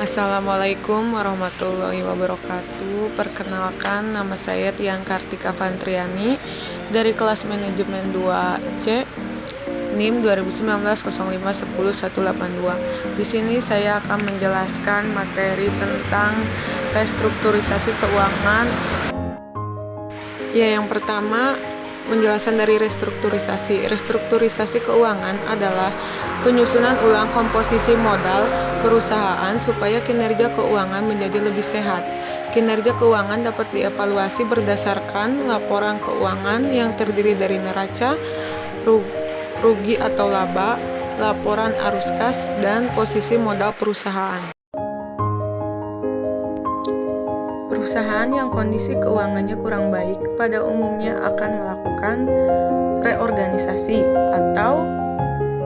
Assalamualaikum warahmatullahi wabarakatuh. Perkenalkan, nama saya Tian Kartika Fantriani dari kelas manajemen 2C NIM 2019-05-10-182. Di sini saya akan menjelaskan materi tentang restrukturisasi keuangan. Yang pertama, penjelasan dari restrukturisasi. Restrukturisasi keuangan adalah penyusunan ulang komposisi modal perusahaan supaya kinerja keuangan menjadi lebih sehat. Kinerja keuangan dapat dievaluasi berdasarkan laporan keuangan yang terdiri dari neraca, rugi atau laba, laporan arus kas, dan posisi modal perusahaan. Perusahaan yang kondisi keuangannya kurang baik pada umumnya akan melakukan reorganisasi atau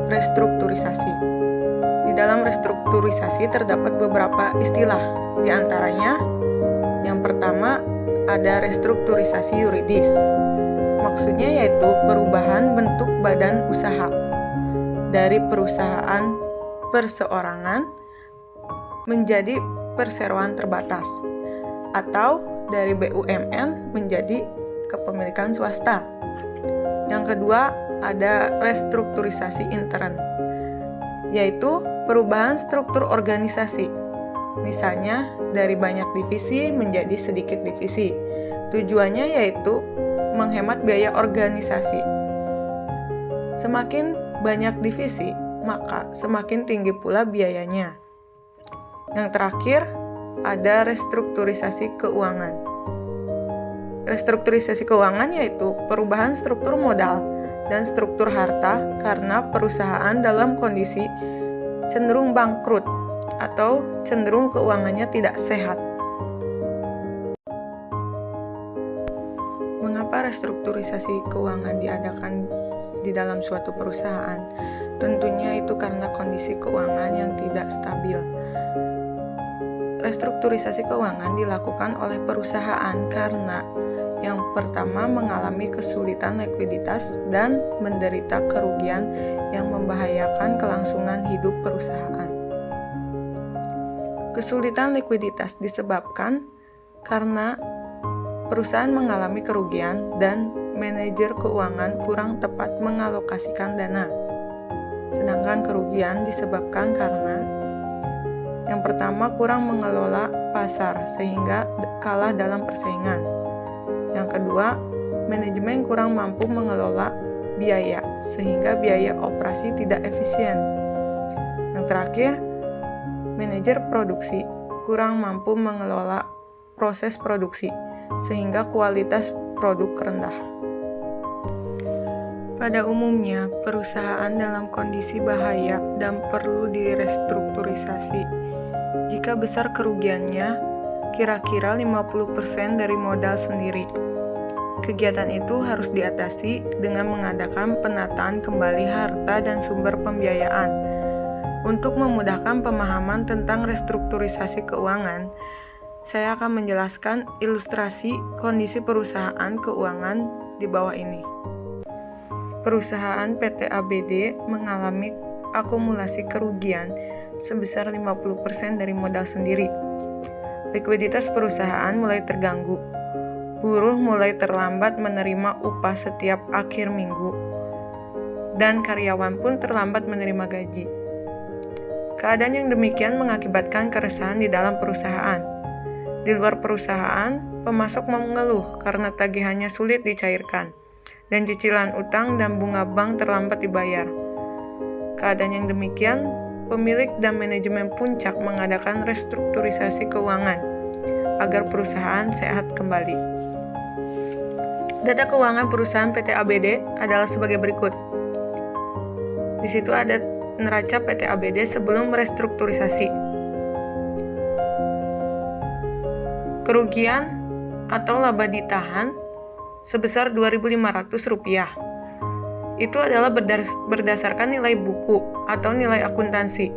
restrukturisasi. Di dalam restrukturisasi terdapat beberapa istilah, di antaranya yang pertama ada restrukturisasi yuridis. Maksudnya yaitu perubahan bentuk badan usaha dari perusahaan perseorangan menjadi perseroan terbatas, atau dari BUMN menjadi kepemilikan swasta. Yang kedua, ada restrukturisasi intern, yaitu perubahan struktur organisasi. Misalnya, dari banyak divisi menjadi sedikit divisi. Tujuannya yaitu menghemat biaya organisasi. Semakin banyak divisi, maka semakin tinggi pula biayanya. Yang terakhir, ada restrukturisasi keuangan. Restrukturisasi keuangan yaitu perubahan struktur modal dan struktur harta karena perusahaan dalam kondisi cenderung bangkrut atau cenderung keuangannya tidak sehat. Mengapa restrukturisasi keuangan diadakan di dalam suatu perusahaan? Tentunya itu karena kondisi keuangan yang tidak stabil. Restrukturisasi keuangan dilakukan oleh perusahaan karena yang pertama mengalami kesulitan likuiditas dan menderita kerugian yang membahayakan kelangsungan hidup perusahaan. Kesulitan likuiditas disebabkan karena perusahaan mengalami kerugian dan manajer keuangan kurang tepat mengalokasikan dana. Sedangkan kerugian disebabkan karena yang pertama kurang mengelola pasar sehingga kalah dalam persaingan. Yang kedua, manajemen kurang mampu mengelola biaya sehingga biaya operasi tidak efisien. Yang terakhir, manajer produksi kurang mampu mengelola proses produksi sehingga kualitas produk rendah. Pada umumnya, perusahaan dalam kondisi bahaya dan perlu direstrukturisasi. Jika besar kerugiannya, kira-kira 50% dari modal sendiri. Kegiatan itu harus diatasi dengan mengadakan penataan kembali harta dan sumber pembiayaan. Untuk memudahkan pemahaman tentang restrukturisasi keuangan, saya akan menjelaskan ilustrasi kondisi perusahaan keuangan di bawah ini. Perusahaan PT ABD mengalami akumulasi kerugian sebesar 50% dari modal sendiri. Likuiditas perusahaan mulai terganggu. Buruh mulai terlambat menerima upah setiap akhir minggu, dan karyawan pun terlambat menerima gaji. Keadaan yang demikian mengakibatkan keresahan di dalam perusahaan. Di luar perusahaan, pemasok mengeluh karena tagihannya sulit dicairkan, dan cicilan utang dan bunga bank terlambat dibayar. Keadaan yang demikian, pemilik dan manajemen puncak mengadakan restrukturisasi keuangan agar perusahaan sehat kembali. Data keuangan perusahaan PT ABD adalah sebagai berikut. Di situ ada neraca PT ABD sebelum restrukturisasi. Kerugian atau laba ditahan sebesar Rp2.500. Itu adalah berdasarkan nilai buku atau nilai akuntansi.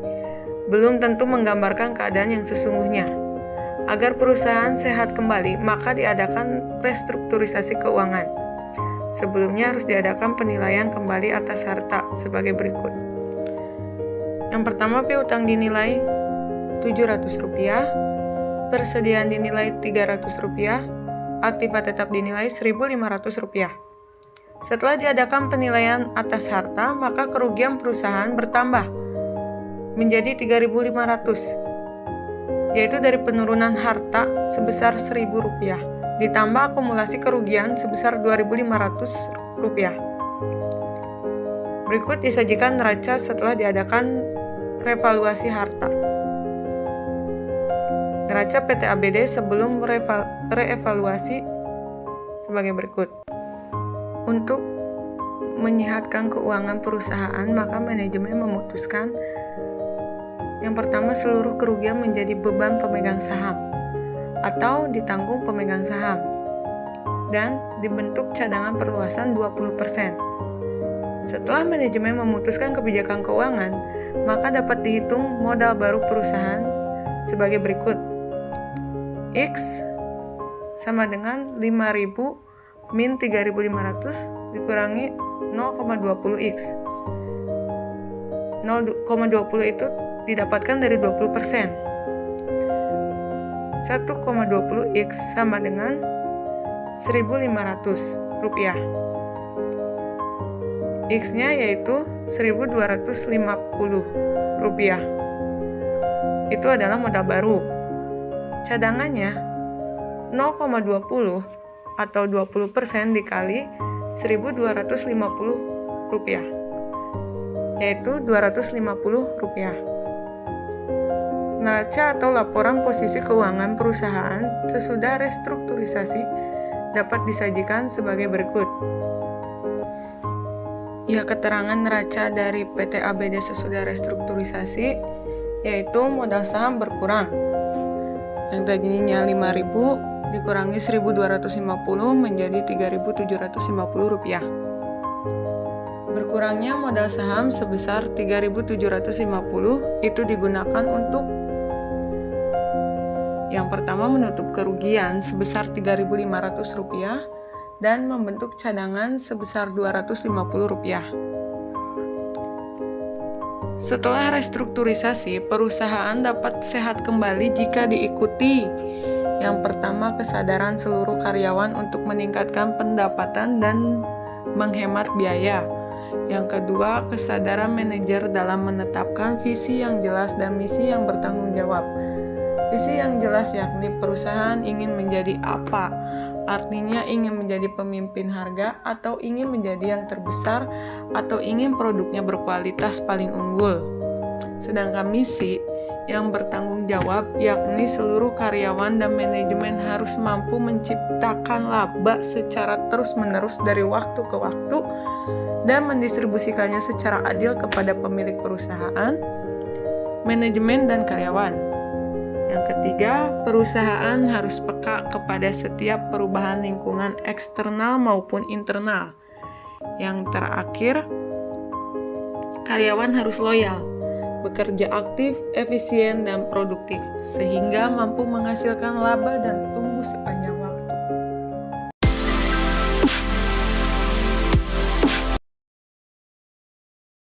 Belum tentu menggambarkan keadaan yang sesungguhnya. Agar perusahaan sehat kembali, maka diadakan restrukturisasi keuangan. Sebelumnya harus diadakan penilaian kembali atas harta sebagai berikut. Yang pertama, piutang dinilai Rp700, persediaan dinilai Rp300, aktiva tetap dinilai Rp1.500. Setelah diadakan penilaian atas harta, maka kerugian perusahaan bertambah menjadi Rp3.500, yaitu dari penurunan harta sebesar Rp1.000 ditambah akumulasi kerugian sebesar Rp2.500. Berikut disajikan neraca setelah diadakan revaluasi harta. Neraca PT ABD sebelum reevaluasi sebagai berikut. Untuk menyehatkan keuangan perusahaan, maka manajemen memutuskan yang pertama, seluruh kerugian menjadi beban pemegang saham atau ditanggung pemegang saham dan dibentuk cadangan perluasan 20%. Setelah manajemen memutuskan kebijakan keuangan, maka dapat dihitung modal baru perusahaan sebagai berikut. X sama dengan 5.000 min 3.500 dikurangi 0,20X. 0,20 itu didapatkan dari 20%. 1,20X sama dengan Rp1.500. X-nya yaitu Rp1.250. Itu adalah modal baru. Cadangannya 0,20 atau 20% dikali Rp1.250, yaitu Rp250. Neraca atau laporan posisi keuangan perusahaan sesudah restrukturisasi dapat disajikan sebagai berikut. Ya, keterangan neraca dari PT ABD sesudah restrukturisasi yaitu modal saham berkurang. Yang tadinya Rp5.000 dikurangi Rp1.250 menjadi Rp3.750. Berkurangnya modal saham sebesar Rp3.750 itu digunakan untuk yang pertama menutup kerugian sebesar Rp3.500 dan membentuk cadangan sebesar Rp250. Setelah restrukturisasi, perusahaan dapat sehat kembali jika diikuti yang pertama, kesadaran seluruh karyawan untuk meningkatkan pendapatan dan menghemat biaya. Yang kedua, kesadaran manajer dalam menetapkan visi yang jelas dan misi yang bertanggung jawab. Visi yang jelas yakni perusahaan ingin menjadi apa, artinya ingin menjadi pemimpin harga atau ingin menjadi yang terbesar atau ingin produknya berkualitas paling unggul. Sedangkan misi yang bertanggung jawab yakni seluruh karyawan dan manajemen harus mampu menciptakan laba secara terus-menerus dari waktu ke waktu dan mendistribusikannya secara adil kepada pemilik perusahaan, manajemen, dan karyawan. Yang ketiga, perusahaan harus peka kepada setiap perubahan lingkungan eksternal maupun internal. Yang terakhir, karyawan harus loyal, bekerja aktif, efisien, dan produktif, sehingga mampu menghasilkan laba dan tumbuh sepanjang